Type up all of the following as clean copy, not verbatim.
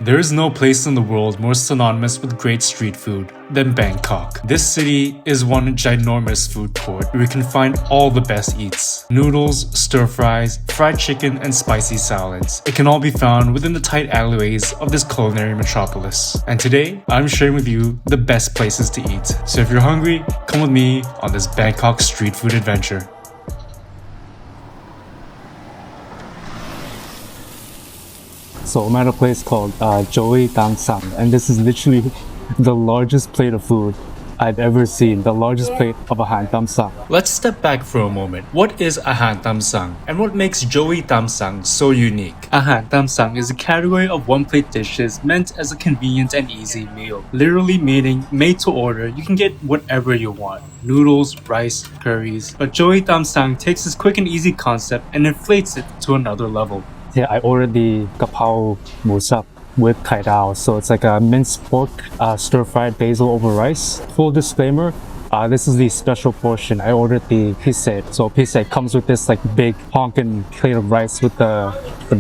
There is no place in the world more synonymous with great street food than Bangkok. This city is one ginormous food court where you can find all the best eats. Noodles, stir fries, fried chicken, and spicy salads. It can all be found within the tight alleyways of this culinary metropolis. And today, I'm sharing with you the best places to eat. So if you're hungry, come with me on this Bangkok street food adventure. So I'm at a place called Hoi Tod, and this is literally the largest plate of food I've ever seen. The largest plate of a han tam sang. Let's step back for a moment. What is a han tam sang, and what makes Hoi Tod so unique? A han tam sang is a category of one-plate dishes meant as a convenient and easy meal. Literally meaning made to order. You can get whatever you want. Noodles, rice, curries. But Hoi Tod takes this quick and easy concept and inflates it to another level. Yeah, I ordered the Krapao I with Thai Dao. So it's like a minced pork, stir-fried basil over rice. Full disclaimer, this is the special portion. I ordered the pisset. So pisset comes with this like big honkin' plate of rice with the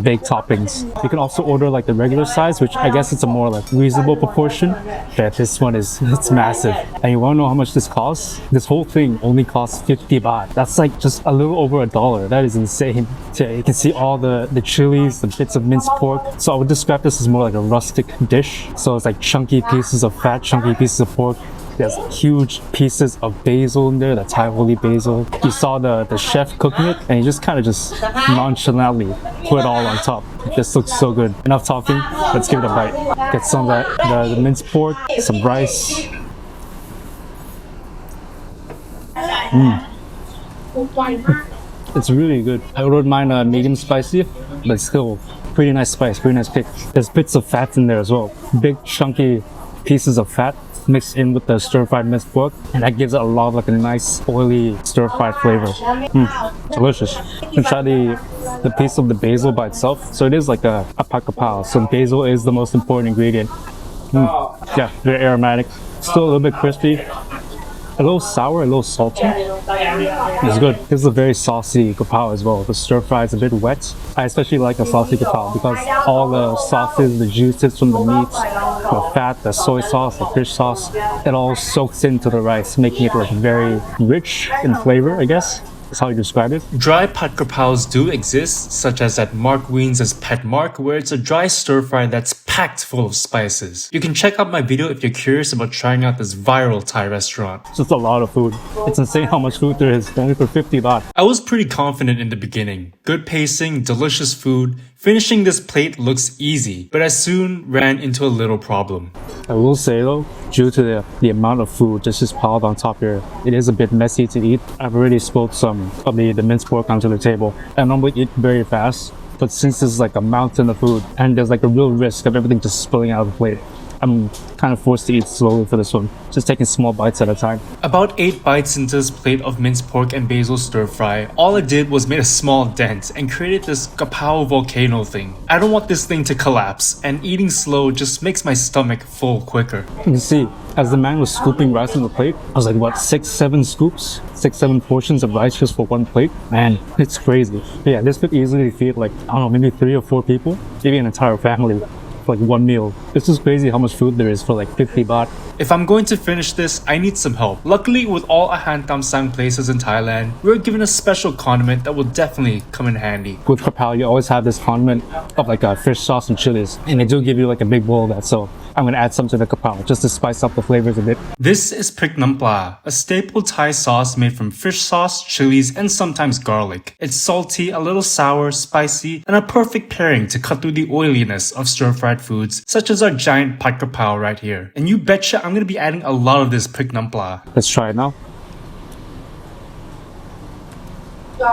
big toppings. You can also order like the regular size, which I guess it's a more like reasonable proportion. But this one it's massive. And you wanna know how much this costs? This whole thing only costs 50 baht. That's like just a little over $1. That is insane. So you can see all the chilies, the bits of minced pork. So I would describe this as more like a rustic dish. So it's like chunky pieces of fat, chunky pieces of pork. There's huge pieces of basil in there, the Thai holy basil. You saw the chef cooking it, and he just kind of nonchalantly put it all on top. This looks so good. Enough talking, let's give it a bite. Get some of the minced pork, some rice. It's really good. I ordered mine medium spicy, but still pretty nice spice, pretty nice pick. There's bits of fat in there as well. Big chunky pieces of fat mixed in with the stir-fried minced pork, and that gives it a lot of like a nice oily stir-fried flavor. Delicious. You can try the piece of the basil by itself. So it is like a Pad Krapao. So basil is the most important ingredient. Yeah, very aromatic. Still a little bit crispy. A little sour, a little salty. It's good. This is a very saucy krapao as well. The stir fry is a bit wet. I especially like a saucy krapao because all the sauces, the juices from the meat, the fat, the soy sauce, the fish sauce, it all soaks into the rice, making it like very rich in flavor, I guess. That's how you describe it. Dry Pad Krapaos do exist, such as at Mark Wiens' Pet Mark, where it's a dry stir-fry that's packed full of spices. You can check out my video if you're curious about trying out this viral Thai restaurant. It's just a lot of food. It's insane how much food there is, only for 50 baht. I was pretty confident in the beginning. Good pacing, delicious food. Finishing this plate looks easy, but I soon ran into a little problem. I will say though, due to the amount of food just piled on top here, it is a bit messy to eat. I've already spilled some of the minced pork onto the table. I normally eat very fast, but since there's like a mountain of food and there's like a real risk of everything just spilling out of the plate, I'm kind of forced to eat slowly for this one, just taking small bites at a time. About 8 bites into this plate of minced pork and basil stir fry, all I did was made a small dent and created this Krapao volcano thing. I don't want this thing to collapse, and eating slow just makes my stomach full quicker. You can see, as the man was scooping rice on the plate, I was like, what, 6-7 scoops? 6-7 portions of rice just for one plate? Man, it's crazy. But yeah, this could easily feed like, I don't know, maybe 3 or 4 people, maybe an entire family. Like one meal. It's just crazy how much food there is for like 50 baht. If I'm going to finish this, I need some help. Luckily, with all han tam sang places in Thailand, we're given a special condiment that will definitely come in handy. With Krapao, you always have this condiment of like fish sauce and chilies, and they do give you like a big bowl of that. So I'm gonna add some to the Krapao just to spice up the flavors a bit. This is Prik Nam Pla, a staple Thai sauce made from fish sauce, chilies, and sometimes garlic. It's salty, a little sour, spicy, and a perfect pairing to cut through the oiliness of stir-fried foods, such as our giant Pad Krapao right here. And you betcha I'm gonna be adding a lot of this Prik Nam Pla. Let's try it now.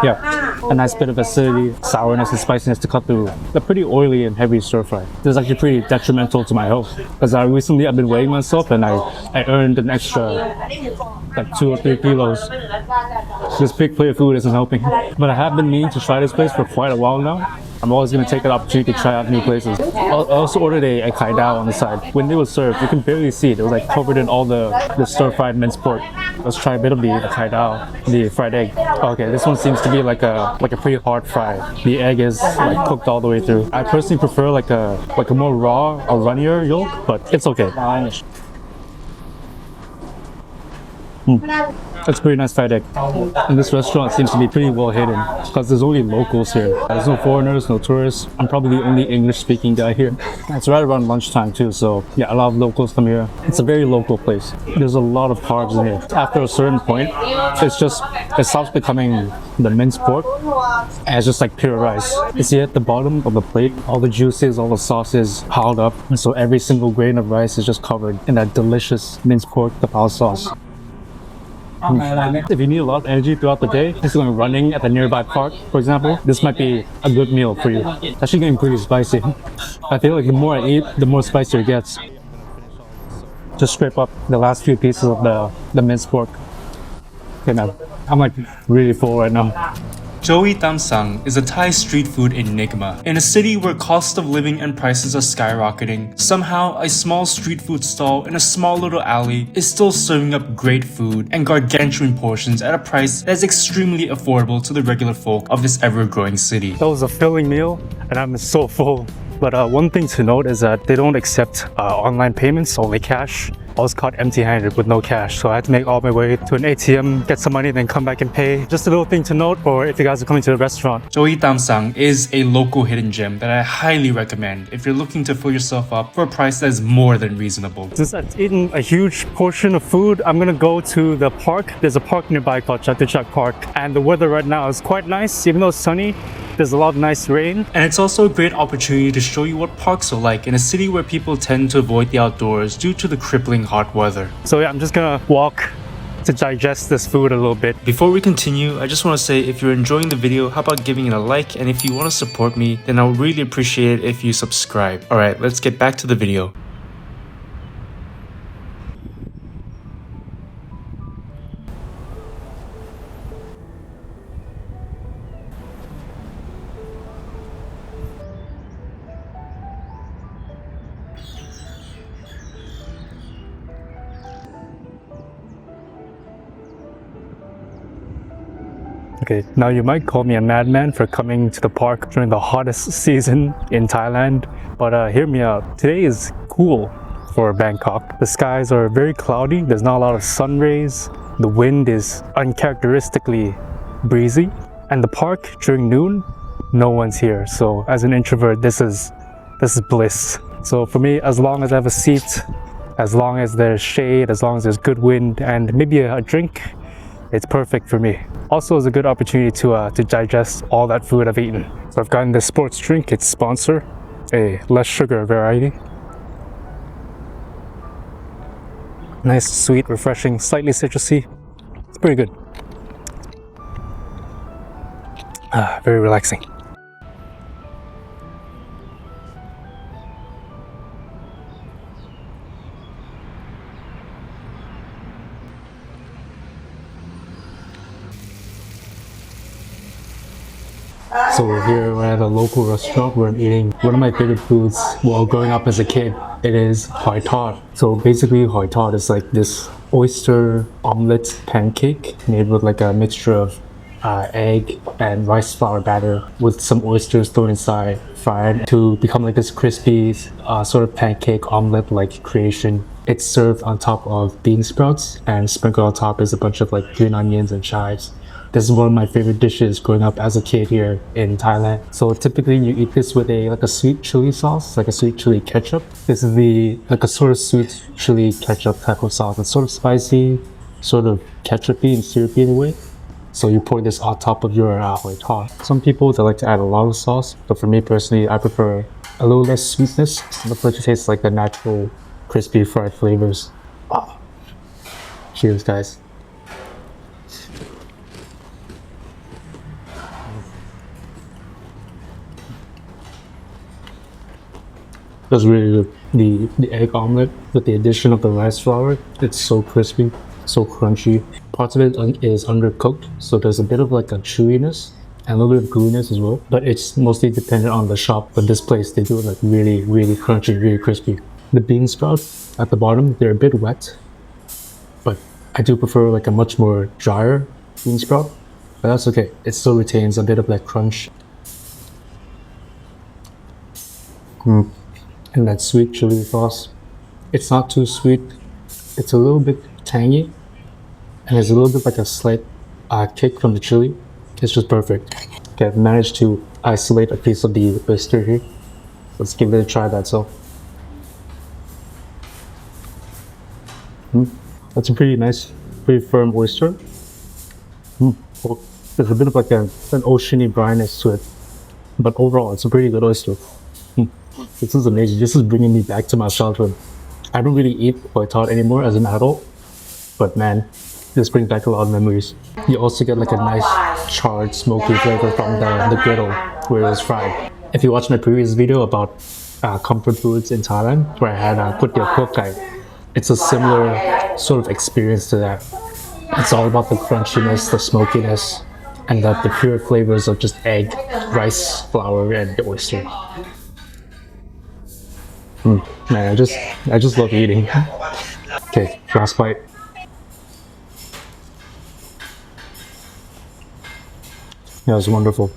Yeah, a nice bit of acidity, sourness, and spiciness to cut through a pretty oily and heavy stir fry. This is actually pretty detrimental to my health because recently I've been weighing myself and I earned an extra like 2 or 3 kilos. This big plate of food isn't helping. But I have been meaning to try this place for quite a while now. I'm always gonna take an opportunity to try out new places. I also ordered a kai dao on the side. When it was served, you can barely see it. It was like covered in all the stir-fried minced pork. Let's try a bit of the kai dao, the fried egg. Okay, this one seems to be like a pretty hard fry. The egg is like cooked all the way through. I personally prefer like a more raw or runnier yolk, but it's okay. It's pretty nice fried egg. And this restaurant seems to be pretty well hidden because there's only locals here. There's no foreigners, no tourists. I'm probably the only English-speaking guy here. It's right around lunchtime too, so yeah, a lot of locals come here. It's a very local place. There's a lot of carbs in here. After a certain point, it stops becoming the minced pork and it's just like pure rice. You see at the bottom of the plate, all the juices, all the sauces piled up. And so every single grain of rice is just covered in that delicious minced pork Krapao sauce. If you need a lot of energy throughout the day, just going running at the nearby park, for example, this might be a good meal for you. It's actually getting pretty spicy. I feel like the more I eat, the more spicier it gets. Just scrape up the last few pieces of the minced pork. Okay, man, I'm like really full right now. Hoi Tod is a Thai street food enigma. In a city where cost of living and prices are skyrocketing, somehow a small street food stall in a small little alley is still serving up great food and gargantuan portions at a price that is extremely affordable to the regular folk of this ever-growing city. That was a filling meal and I'm so full. But one thing to note is that they don't accept online payments, only cash. I was caught empty-handed with no cash, so I had to make all my way to an ATM, get some money, then come back and pay. Just a little thing to note for if you guys are coming to the restaurant. Hoi Tod is a local hidden gem that I highly recommend if you're looking to fill yourself up for a price that is more than reasonable. Since I've eaten a huge portion of food, I'm gonna go to the park. There's a park nearby called Chatuchak Park, and the weather right now is quite nice, even though it's sunny. There's a lot of nice rain. And it's also a great opportunity to show you what parks are like in a city where people tend to avoid the outdoors due to the crippling hot weather. So yeah, I'm just gonna walk to digest this food a little bit. Before we continue, I just want to say if you're enjoying the video, how about giving it a like, and if you want to support me, then I would really appreciate it if you subscribe. Alright, let's get back to the video. Okay, now you might call me a madman for coming to the park during the hottest season in Thailand, but hear me out. Today is cool for Bangkok. The skies are very cloudy, there's not a lot of sun rays, the wind is uncharacteristically breezy, and the park during noon, no one's here. So as an introvert, this is bliss. So for me, as long as I have a seat, as long as there's shade, as long as there's good wind, and maybe a drink, it's perfect for me. Also, it's a good opportunity to digest all that food I've eaten. So I've gotten this sports drink, it's Sponsor, a less sugar variety. Nice, sweet, refreshing, slightly citrusy. It's pretty good. Very relaxing. So we're here, we're at a local restaurant. We're eating one of my favorite foods while growing up as a kid. It is Hoi Tod. So basically Hoi Tod is like this oyster omelette pancake made with like a mixture of egg and rice flour batter with some oysters thrown inside, fried to become like this crispy sort of pancake omelette like creation. It's served on top of bean sprouts, and sprinkled on top is a bunch of like green onions and chives. This is one of my favorite dishes growing up as a kid here in Thailand. So typically you eat this with a sweet chili sauce, like a sweet chili ketchup. This is like a sort of sweet chili ketchup type of sauce. It's sort of spicy, sort of ketchupy and syrupy in a way. So you pour this on top of your Hoi Tod. Some people, they like to add a lot of sauce, but for me personally, I prefer a little less sweetness. The flavor tastes like the natural crispy fried flavors. Cheers, guys. That's really good. The egg omelet with the addition of the rice flour, it's so crispy, so crunchy. Parts of it is undercooked, so there's a bit of like a chewiness, and a little bit of gooiness as well. But it's mostly dependent on the shop. But this place, they do it like really, really crunchy, really crispy. The bean sprout at the bottom, they're a bit wet, but I do prefer like a much more drier bean sprout. But that's okay. It still retains a bit of that crunch. And that sweet chili sauce. It's not too sweet. It's a little bit tangy, and there's a little bit like a slight kick from the chili. It's just perfect. Okay, I've managed to isolate a piece of the oyster here. Let's give it a try that so. That's a pretty nice, pretty firm oyster. Oh, there's a bit of like an oceany bryness to it, but overall it's a pretty good oyster. This is amazing. This is bringing me back to my childhood. I don't really eat Hoi Tod anymore as an adult, but man, this brings back a lot of memories. You also get like a nice charred, smoky flavor from the griddle where it was fried. If you watched my previous video about comfort foods in Thailand, where I had Pad Krapao I, it's a similar sort of experience to that. It's all about the crunchiness, the smokiness, and the pure flavors of just egg, rice, flour, and the oyster. Man, I just love eating. Okay, last bite. Yeah, it was wonderful.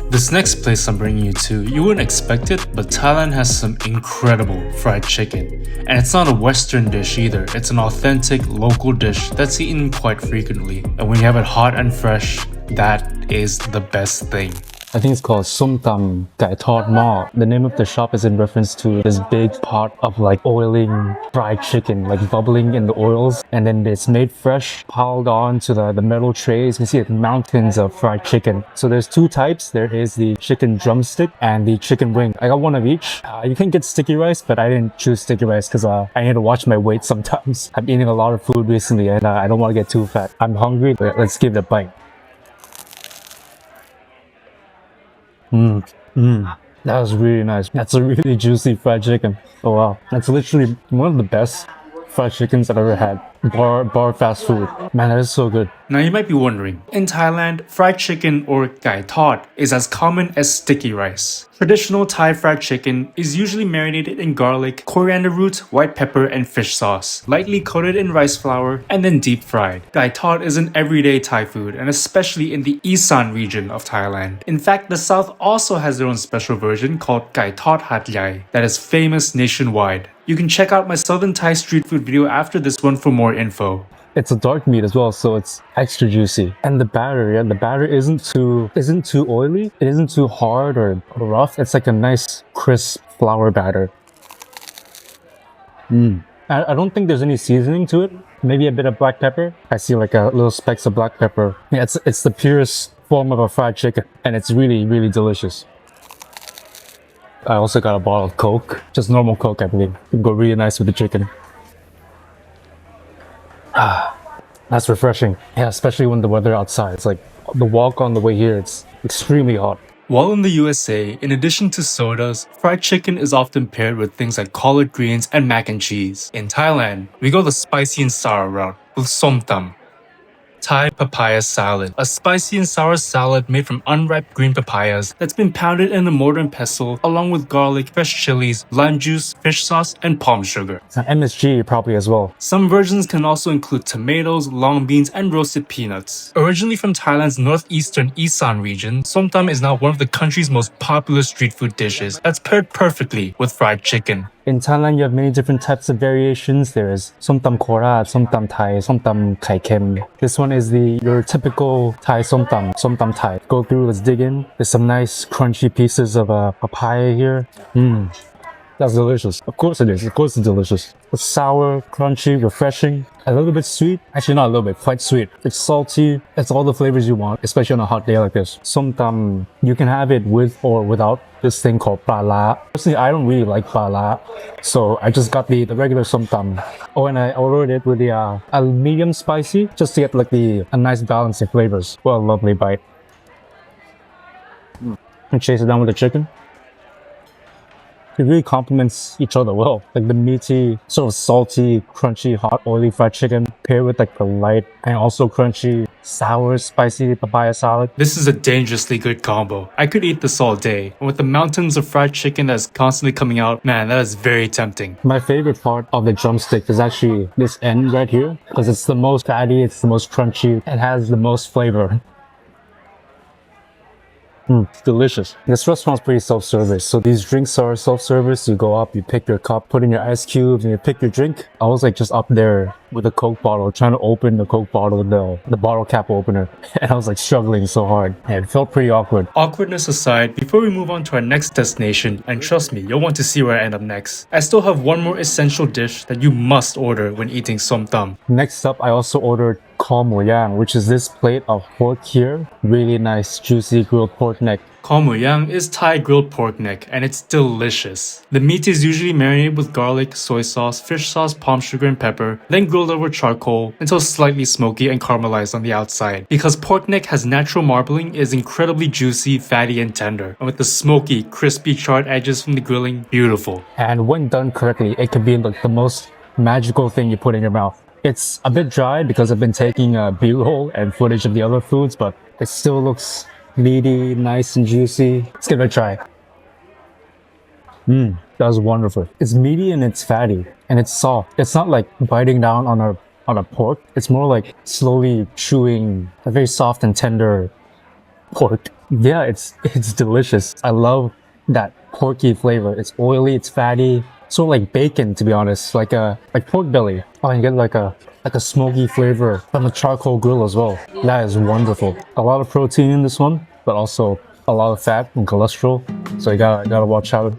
This next place I'm bringing you to, you wouldn't expect it, but Thailand has some incredible fried chicken. And it's not a Western dish either, it's an authentic local dish that's eaten quite frequently. And when you have it hot and fresh, that is the best thing. I think it's called Som Tum Hoi Tod Ma. The name of the shop is in reference to this big pot of like oiling fried chicken, like bubbling in the oils. And then it's made fresh, piled on to the metal trays. You can see like mountains of fried chicken. So there's two types. There is the chicken drumstick and the chicken wing. I got one of each. You can get sticky rice, but I didn't choose sticky rice because I need to watch my weight sometimes. I'm eating a lot of food recently and I don't want to get too fat. I'm hungry, but let's give it a bite. That was really nice. That's a really juicy fried chicken. Oh wow. That's literally one of the best fried chickens I've ever had. Bar fast food. Man, that is so good. Now you might be wondering, in Thailand, fried chicken or Hoi Tod is as common as sticky rice. Traditional Thai fried chicken is usually marinated in garlic, coriander root, white pepper, and fish sauce, lightly coated in rice flour, and then deep fried. Hoi Tod is an everyday Thai food, and especially in the Isan region of Thailand. In fact, the South also has their own special version called Hoi Tod Hat Yai that is famous nationwide. You can check out my Southern Thai street food video after this one for more info. It's a dark meat as well, so it's extra juicy. And the batter isn't too oily. It isn't too hard or rough. It's like a nice crisp flour batter. I don't think there's any seasoning to it. Maybe a bit of black pepper. I see like a little specks of black pepper. Yeah, it's the purest form of a fried chicken, and it's really, really delicious. I also got a bottle of Coke, just normal Coke, I believe. It would go really nice with the chicken. That's refreshing. Yeah, especially when the weather outside. It's like the walk on the way here, it's extremely hot. While in the USA, in addition to sodas, fried chicken is often paired with things like collard greens and mac and cheese. In Thailand, we go the spicy and sour route with Som Tum. Thai papaya salad, a spicy and sour salad made from unripe green papayas that's been pounded in a mortar and pestle along with garlic, fresh chilies, lime juice, fish sauce, and palm sugar. It's an MSG probably as well. Some versions can also include tomatoes, long beans, and roasted peanuts. Originally from Thailand's northeastern Isan region, Som Tum is now one of the country's most popular street food dishes that's paired perfectly with fried chicken. In Thailand, you have many different types of variations. There is Som Tam Korat, Som Tam Thai, Som Tam Khai Kem. This one is your typical Thai Som Tam Thai. Go through, let's dig in. There's some nice crunchy pieces of papaya here. That's delicious. Of course it is. Of course it's delicious. It's sour, crunchy, refreshing, a little bit sweet. Actually, not a little bit, quite sweet. It's salty. It's all the flavors you want, especially on a hot day like this. Som Tam, you can have it with or without this thing called pa la. Personally, I don't really like pa la, so I just got the regular Som Tam. Oh, and I ordered it with a medium spicy, just to get like a nice balance of flavors. What a lovely bite. And chase it down with the chicken. It really complements each other well. Like the meaty, sort of salty, crunchy, hot, oily fried chicken paired with like the light and also crunchy, sour, spicy papaya salad. This is a dangerously good combo. I could eat this all day. And with the mountains of fried chicken that's constantly coming out, man, that is very tempting. My favorite part of the drumstick is actually this end right here because it's the most fatty, it's the most crunchy, it has the most flavor. It's delicious. This restaurant's pretty self-service. So these drinks are self-service. You go up, you pick your cup, put in your ice cubes, and you pick your drink. I was like just up there with a Coke bottle, trying to open the Coke bottle with the bottle cap opener. And I was like struggling so hard. And it felt pretty awkward. Awkwardness aside, before we move on to our next destination, and trust me, you'll want to see where I end up next, I still have one more essential dish that you must order when eating Som Tum. Next up, I also ordered Kho Mu Yang, which is this plate of pork here. Really nice, juicy grilled pork neck. Kho Mu Yang is Thai grilled pork neck, and it's delicious. The meat is usually marinated with garlic, soy sauce, fish sauce, palm sugar, and pepper, then grilled over charcoal until slightly smoky and caramelized on the outside. Because pork neck has natural marbling, it is incredibly juicy, fatty, and tender. And with the smoky, crispy charred edges from the grilling, beautiful. And when done correctly, it could be like the most magical thing you put in your mouth. It's a bit dry because I've been taking a B-roll and footage of the other foods, but it still looks meaty, nice and juicy. Let's give it a try. That was wonderful. It's meaty and it's fatty and it's soft. It's not like biting down on a pork. It's more like slowly chewing a very soft and tender pork. Yeah, it's delicious. I love that porky flavor. It's oily, it's fatty. Sort of like bacon, to be honest, like pork belly. Oh, and you get like a smoky flavor from the charcoal grill as well. That is wonderful. A lot of protein in this one, but also a lot of fat and cholesterol. So you gotta watch out.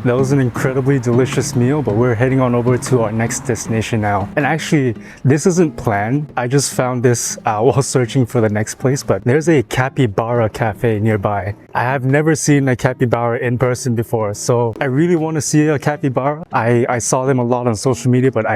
That was an incredibly delicious meal, but we're heading on over to our next destination now. And actually, this isn't planned. I just found this while searching for the next place, but there's a capybara cafe nearby. I have never seen a capybara in person before, so I really want to see a capybara. I saw them a lot on social media, but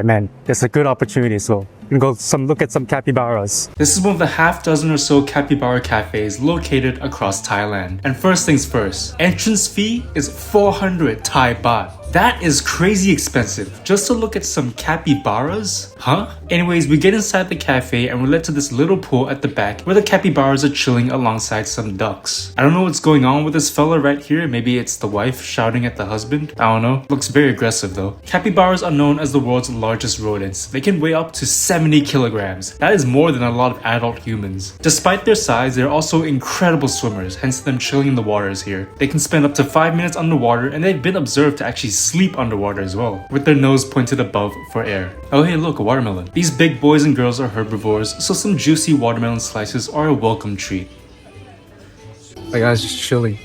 it's a good opportunity, so I'm gonna go look at some capybaras. This is one of the half dozen or so capybara cafes located across Thailand. And first things first, entrance fee is 400 Thai baht. That is crazy expensive just to look at some capybaras? Huh? Anyways, we get inside the cafe and we're led to this little pool at the back where the capybaras are chilling alongside some ducks. I don't know what's going on with this fella right here. Maybe it's the wife shouting at the husband. I don't know. Looks very aggressive though. Capybaras are known as the world's largest rodents. They can weigh up to 70 kilograms. That is more than a lot of adult humans. Despite their size, they're also incredible swimmers, hence them chilling in the waters here. They can spend up to 5 minutes underwater and they've been observed to actually sleep underwater as well, with their nose pointed above for air. Oh hey look, a watermelon. These big boys and girls are herbivores, so some juicy watermelon slices are a welcome treat. My guy's just chilling.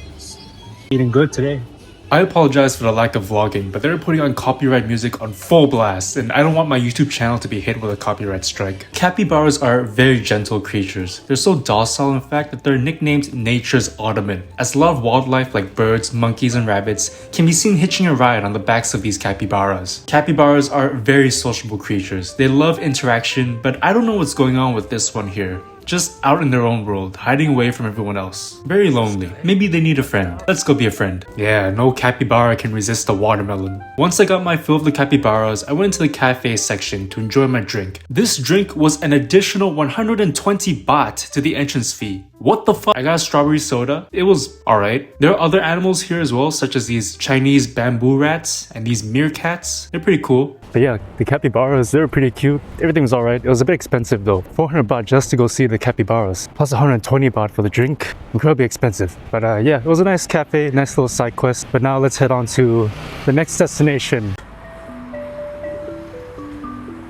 Eating good today. I apologize for the lack of vlogging, but they're putting on copyright music on full blast, and I don't want my YouTube channel to be hit with a copyright strike. Capybaras are very gentle creatures. They're so docile in fact that they're nicknamed nature's ottoman, as a lot of wildlife like birds, monkeys, and rabbits can be seen hitching a ride on the backs of these capybaras. Capybaras are very sociable creatures. They love interaction, but I don't know what's going on with this one here. Just out in their own world, hiding away from everyone else. Very lonely. Maybe they need a friend. Let's go be a friend. Yeah, no capybara can resist a watermelon. Once I got my fill of the capybaras, I went into the cafe section to enjoy my drink. This drink was an additional 120 baht to the entrance fee. What the fuck? I got a strawberry soda. It was alright. There are other animals here as well, such as these Chinese bamboo rats and these meerkats. They're pretty cool. But yeah, the capybaras, they were pretty cute. Everything was alright. It was a bit expensive though. 400 baht just to go see the capybaras. Plus 120 baht for the drink. Incredibly expensive. But yeah, it was a nice cafe, nice little side quest. But now let's head on to the next destination.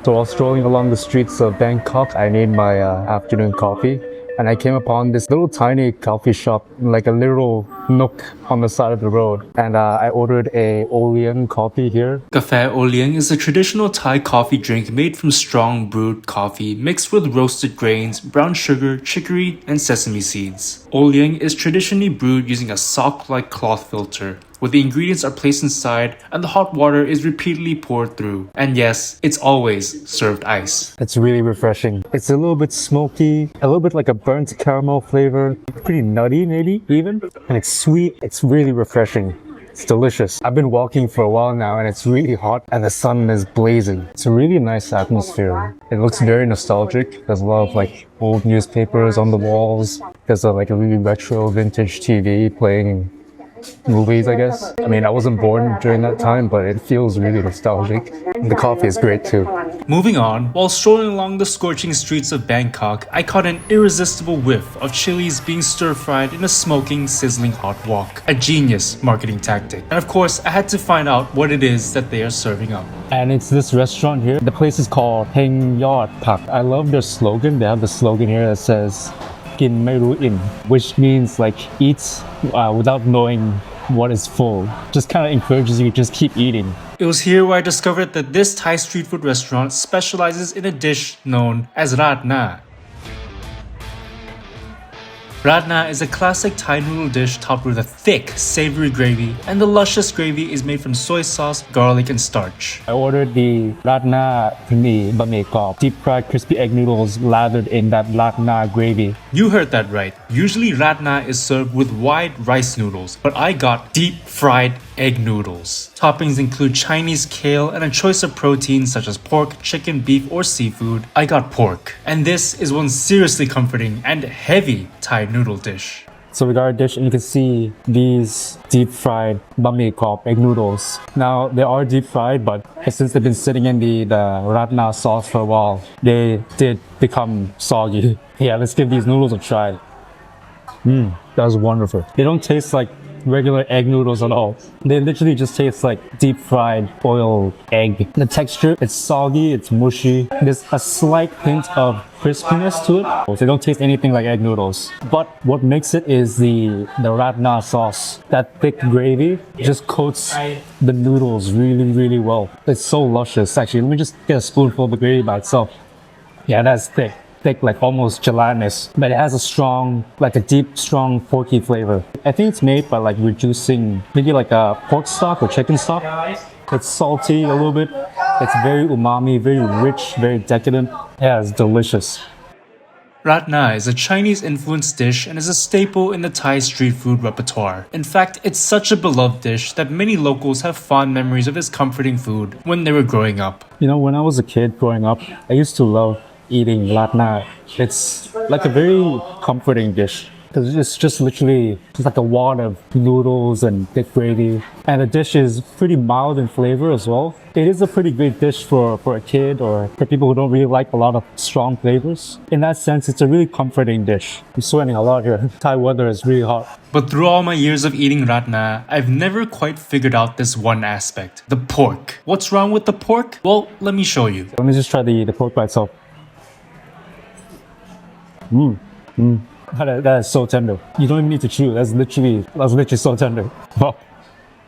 So while strolling along the streets of Bangkok, I made my afternoon coffee. And I came upon this little tiny coffee shop, like a little nook on the side of the road. And I ordered a Olean coffee here. Café Olean is a traditional Thai coffee drink made from strong brewed coffee mixed with roasted grains, brown sugar, chicory, and sesame seeds. Olean is traditionally brewed using a sock-like cloth filter. where the ingredients are placed inside and the hot water is repeatedly poured through. And yes, it's always served ice. It's really refreshing. It's a little bit smoky, a little bit like a burnt caramel flavor, pretty nutty maybe even, and it's sweet. It's really refreshing. It's delicious. I've been walking for a while now and it's really hot and the sun is blazing. It's a really nice atmosphere. It looks very nostalgic. There's a lot of like old newspapers on the walls. There's like a really retro vintage TV playing movies, I guess. I mean, I wasn't born during that time, but it feels really nostalgic. And the coffee is great too. Moving on, while strolling along the scorching streets of Bangkok, I caught an irresistible whiff of chilies being stir-fried in a smoking, sizzling hot wok. A genius marketing tactic. And of course, I had to find out what it is that they are serving up. And it's this restaurant here. The place is called Heng Yot Pak. I love their slogan. They have the slogan here that says, Kin Mai Ru In, which means like eat without knowing what is full. Just kind of encourages you to just keep eating. It was here where I discovered that this Thai street food restaurant specializes in a dish known as Rad Na. Rad Na is a classic Thai noodle dish topped with a thick, savory gravy, and the luscious gravy is made from soy sauce, garlic, and starch. I ordered the Rad Na Bami Krapao, deep fried crispy egg noodles lathered in that Rad Na gravy. You heard that right. Usually Rad Na is served with white rice noodles, but I got deep fried egg noodles. Toppings include Chinese kale and a choice of proteins such as pork, chicken, beef, or seafood. I got pork. And this is one seriously comforting and heavy Thai noodle dish. So we got our dish and you can see these deep fried bami krap egg noodles. Now they are deep fried, but since they've been sitting in the Rad Na sauce for a while, they did become soggy. Yeah, let's give these noodles a try. That was wonderful. They don't taste like regular egg noodles at all. They literally just taste like deep fried boiled egg. The texture, it's soggy, it's mushy. There's a slight hint of crispiness to it. They don't taste anything like egg noodles. But what makes it is the Rad Na sauce. That thick gravy just coats the noodles really, really well. It's so luscious. Actually, let me just get a spoonful of the gravy by itself. Yeah, that's thick, like almost gelatinous, but it has a strong, like a deep, strong porky flavor. I think it's made by like reducing maybe like a pork stock or chicken stock. It's salty a little bit. It's very umami, very rich, very decadent. Yeah, it's delicious. Rad Na is a Chinese-influenced dish and is a staple in the Thai street food repertoire. In fact, it's such a beloved dish that many locals have fond memories of this comforting food when they were growing up. You know, when I was a kid growing up, I used to love eating Rad Na. It's like a very comforting dish because it's just literally just like a wad of noodles and thick gravy, and the dish is pretty mild in flavor as well. It is a pretty great dish for a kid or for people who don't really like a lot of strong flavors. In that sense, it's a really comforting dish. I'm sweating a lot here. Thai weather is really hot. But through all my years of eating Rad Na, I've never quite figured out this one aspect, the pork. What's wrong with the pork? Well, let me show you. Let me just try the pork by itself. That is so tender. You don't even need to chew. That's literally so tender. Wow.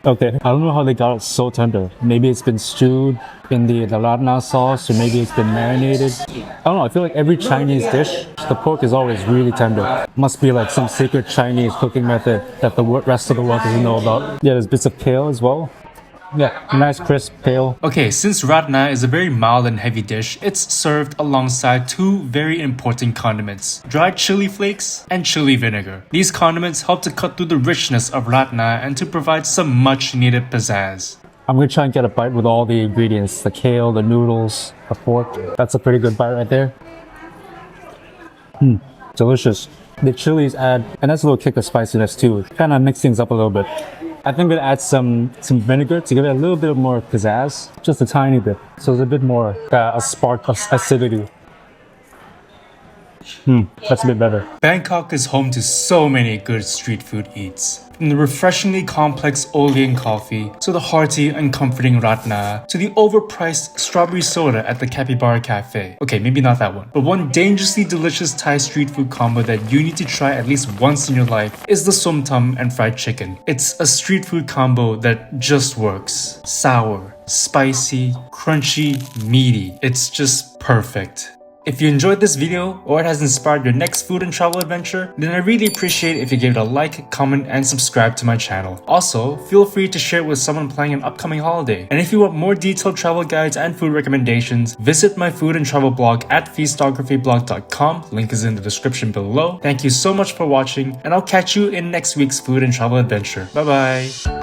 Okay, I don't know how they got it so tender. Maybe it's been stewed in the Rad Na sauce, or maybe it's been marinated. I don't know, I feel like every Chinese dish, the pork is always really tender. Must be like some secret Chinese cooking method that the rest of the world doesn't know about. Yeah, there's bits of kale as well. Yeah, nice crisp kale. Okay, since Rad Na is a very mild and heavy dish, it's served alongside two very important condiments, dried chili flakes and chili vinegar. These condiments help to cut through the richness of Rad Na and to provide some much needed pizzazz. I'm gonna try and get a bite with all the ingredients, the kale, the noodles, the pork. That's a pretty good bite right there. Delicious. The chilies add a nice little kick of spiciness too. Kind of mix things up a little bit. I think I'm gonna add some vinegar to give it a little bit more pizzazz, just a tiny bit. So it's a bit more a spark of acidity. That's a bit better. Bangkok is home to so many good street food eats. From the refreshingly complex Olean coffee, to the hearty and comforting Rad Na, to the overpriced strawberry soda at the Capybara Cafe. Okay, maybe not that one. But one dangerously delicious Thai street food combo that you need to try at least once in your life is the Som Tum and fried chicken. It's a street food combo that just works. Sour, spicy, crunchy, meaty. It's just perfect. If you enjoyed this video or it has inspired your next food and travel adventure, then I really appreciate if you give it a like, comment, and subscribe to my channel. Also, feel free to share it with someone planning an upcoming holiday. And if you want more detailed travel guides and food recommendations, visit my food and travel blog at feastographyblog.com. Link is in the description below. Thank you so much for watching, and I'll catch you in next week's food and travel adventure. Bye bye!